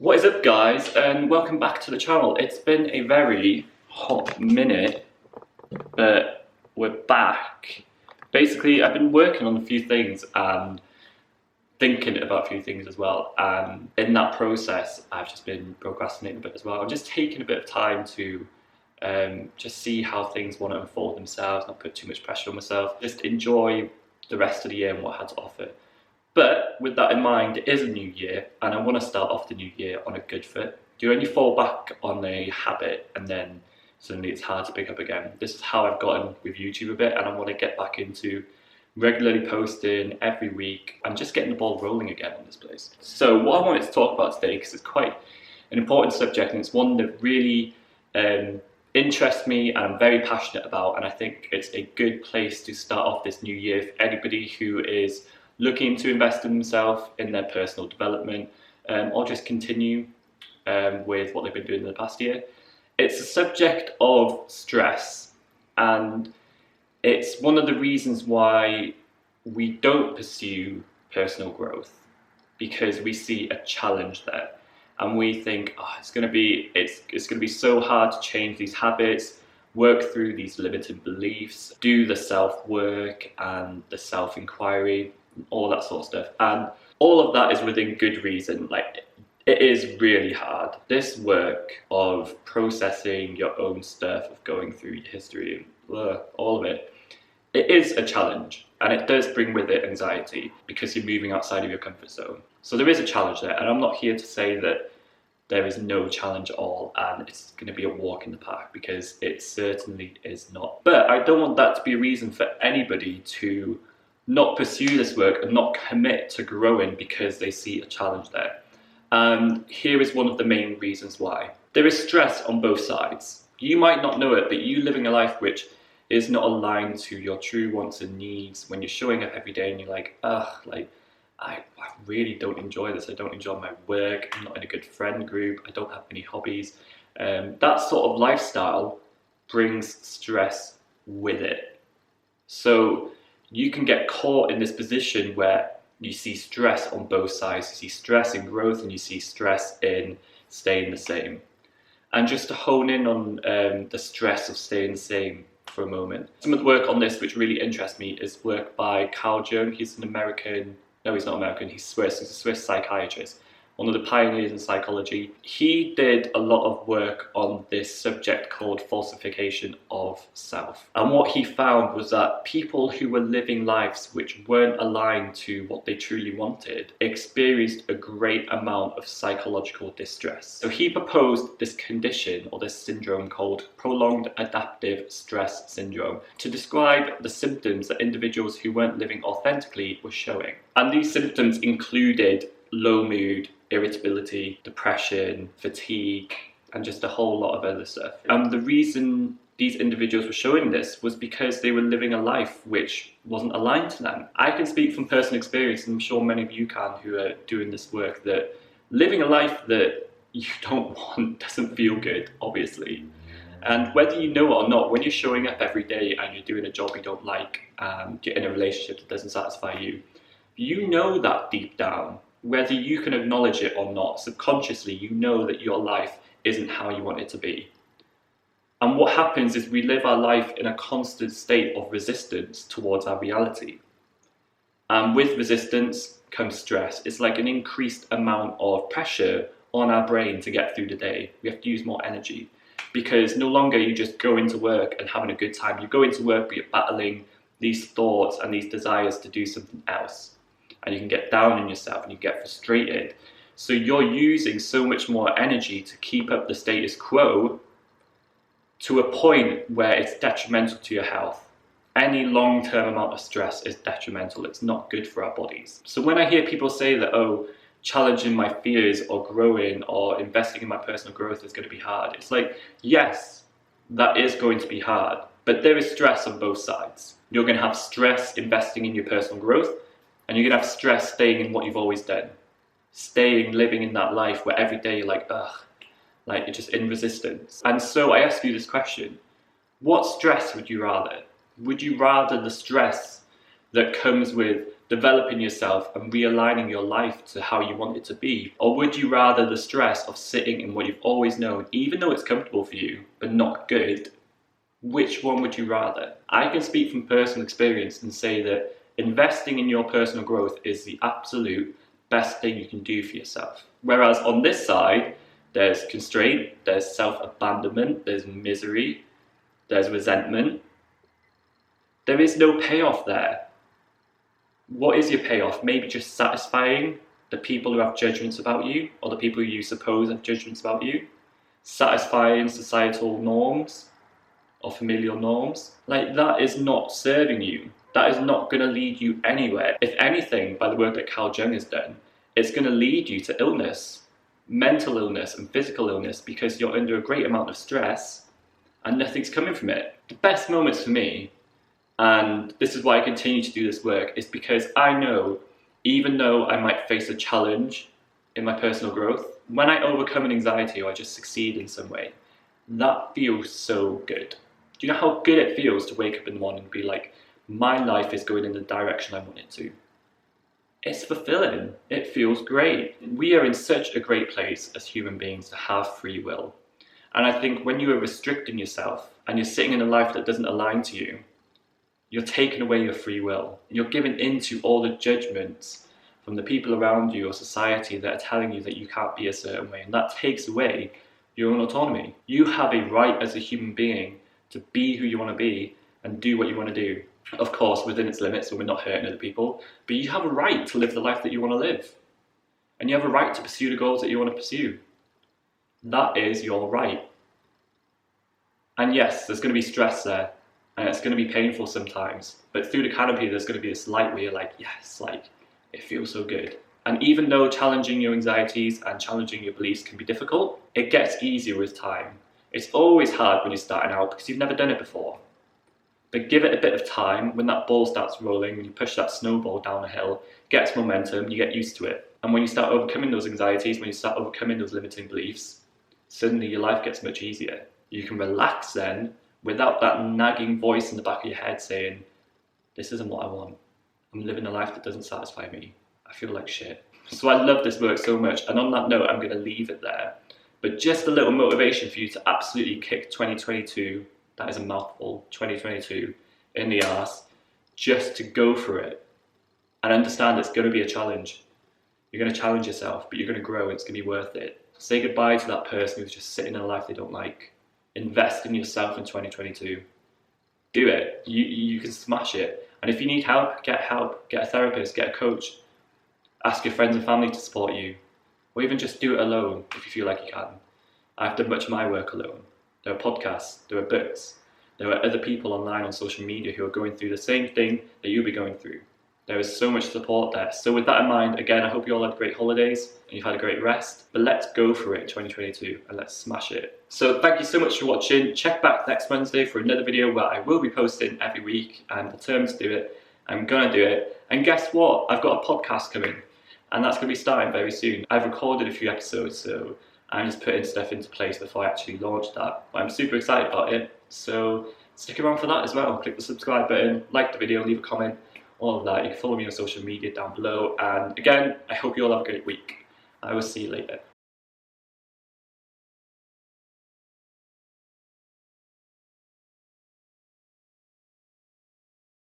What is up, guys, and welcome back to the channel. It's been a very hot minute, but we're back. Basically, I've been working on a few things and thinking about a few things as well, and in that process I've just been procrastinating a bit as well. I'm just taking a bit of time to just see how things want to unfold themselves, not put too much pressure on myself, just enjoy the rest of the year and what I had to offer. But with that in mind, it is a new year and I want to start off the new year on a good foot. You only fall back on a habit and then suddenly it's hard to pick up again. This is how I've gotten with YouTube a bit, and I want to get back into regularly posting every week and just getting the ball rolling again on this place. So what I wanted to talk about today, because it's quite an important subject and it's one that really interests me and I'm very passionate about, and I think it's a good place to start off this new year for anybody who is looking to invest in themselves, in their personal development, or just continue with what they've been doing in the past year. It's a subject of stress, and it's one of the reasons why we don't pursue personal growth, because we see a challenge there and we think, oh, it's going to be so hard to change these habits, work through these limited beliefs, do the self-work and the self-inquiry, all that sort of stuff. And all of that is within good reason. Like, it is really hard. This work of processing your own stuff, of going through your history, all of it, it is a challenge, and it does bring with it anxiety because you're moving outside of your comfort zone. So there is a challenge there, and I'm not here to say that there is no challenge at all and it's going to be a walk in the park, because it certainly is not. But I don't want that to be a reason for anybody to not pursue this work and not commit to growing because they see a challenge there. And here is one of the main reasons why. There is stress on both sides. You might not know it, but you living a life which is not aligned to your true wants and needs, when you're showing up every day and you're like, ugh, like, I really don't enjoy this. I don't enjoy my work. I'm not in a good friend group. I don't have any hobbies. That sort of lifestyle brings stress with it. So you can get caught in this position where you see stress on both sides. You see stress in growth and you see stress in staying the same. And just to hone in on the stress of staying the same for a moment, some of the work on this which really interests me is work by Carl Jung. He's an American, no, he's not American, he's Swiss. He's a Swiss psychiatrist, one of the pioneers in psychology. He did a lot of work on this subject called falsification of self. And what he found was that people who were living lives which weren't aligned to what they truly wanted experienced a great amount of psychological distress. So he proposed this condition, or this syndrome, called prolonged adaptive stress syndrome, to describe the symptoms that individuals who weren't living authentically were showing. And these symptoms included low mood, irritability, depression, fatigue, and just a whole lot of other stuff. And the reason these individuals were showing this was because they were living a life which wasn't aligned to them. I can speak from personal experience, and I'm sure many of you can who are doing this work, that living a life that you don't want doesn't feel good, obviously. And whether you know it or not, when you're showing up every day and you're doing a job you don't like, you're in a relationship that doesn't satisfy you, you know that deep down. Whether you can acknowledge it or not, subconsciously you know that your life isn't how you want it to be. And what happens is we live our life in a constant state of resistance towards our reality. And with resistance comes stress. It's like an increased amount of pressure on our brain to get through the day. We have to use more energy, because no longer you just go into work and having a good time. You go into work but you're battling these thoughts and these desires to do something else. And you can get down on yourself and you get frustrated. So you're using so much more energy to keep up the status quo, to a point where it's detrimental to your health. Any long-term amount of stress is detrimental. It's not good for our bodies. So when I hear people say that, oh, challenging my fears or growing or investing in my personal growth is going to be hard, it's like, yes, that is going to be hard, but there is stress on both sides. You're going to have stress investing in your personal growth, and you're going to have stress staying in what you've always done. Living in that life where every day you're like, ugh, like you're just in resistance. And so I ask you this question: what stress would you rather? Would you rather the stress that comes with developing yourself and realigning your life to how you want it to be? Or would you rather the stress of sitting in what you've always known, even though it's comfortable for you, but not good? Which one would you rather? I can speak from personal experience and say that investing in your personal growth is the absolute best thing you can do for yourself. Whereas on this side, there's constraint, there's self-abandonment, there's misery, there's resentment. There is no payoff there. What is your payoff? Maybe just satisfying the people who have judgments about you, or the people you suppose have judgments about you. Satisfying societal norms or familial norms. Like, that is not serving you. That is not going to lead you anywhere. If anything, by the work that Carl Jung has done, it's going to lead you to illness, mental illness and physical illness, because you're under a great amount of stress and nothing's coming from it. The best moments for me, and this is why I continue to do this work, is because I know, even though I might face a challenge in my personal growth, when I overcome an anxiety or I just succeed in some way, that feels so good. Do you know how good it feels to wake up in the morning and be like, my life is going in the direction I want it to? It's fulfilling. It feels great. We are in such a great place as human beings to have free will. And I think when you are restricting yourself and you're sitting in a life that doesn't align to you, you're taking away your free will. You're giving into all the judgments from the people around you or society that are telling you that you can't be a certain way. And that takes away your own autonomy. You have a right as a human being to be who you want to be and do what you want to do. Of course, within its limits, so we're not hurting other people, but you have a right to live the life that you want to live. And you have a right to pursue the goals that you want to pursue. That is your right. And yes, there's going to be stress there, and it's going to be painful sometimes, but through the canopy, there's going to be this light where you're like, yes, like, it feels so good. And even though challenging your anxieties and challenging your beliefs can be difficult, it gets easier with time. It's always hard when you're starting out because you've never done it before. But give it a bit of time. When that ball starts rolling, when you push that snowball down a hill, it gets momentum, you get used to it. And when you start overcoming those anxieties, when you start overcoming those limiting beliefs, suddenly your life gets much easier. You can relax then without that nagging voice in the back of your head saying, this isn't what I want. I'm living a life that doesn't satisfy me. I feel like shit. So I love this work so much. And on that note, I'm going to leave it there. But just a little motivation for you to absolutely kick 2022, that is a mouthful, 2022, in the arse, just to go for it. And understand it's going to be a challenge. You're going to challenge yourself, but you're going to grow. It's going to be worth it. Say goodbye to that person who's just sitting in a life they don't like. Invest in yourself in 2022. Do it. You can smash it. And if you need help, get a therapist, get a coach. Ask your friends and family to support you. Or even just do it alone if you feel like you can. I've done much of my work alone. There are podcasts, there are books, there are other people online on social media who are going through the same thing that you'll be going through. There is so much support there. So with that in mind, again, I hope you all had great holidays and you've had a great rest. But let's go for it in 2022 and let's smash it. So thank you so much for watching. Check back next Wednesday for another video where I will be posting every week. I'm determined to do it. I'm gonna do it. And guess what? I've got a podcast coming. And that's going to be starting very soon. I've recorded a few episodes, so I'm just putting stuff into place before I actually launch that. But I'm super excited about it, so stick around for that as well. Click the subscribe button, like the video, leave a comment, all of that. You can follow me on social media down below. And again, I hope you all have a great week. I will see you later.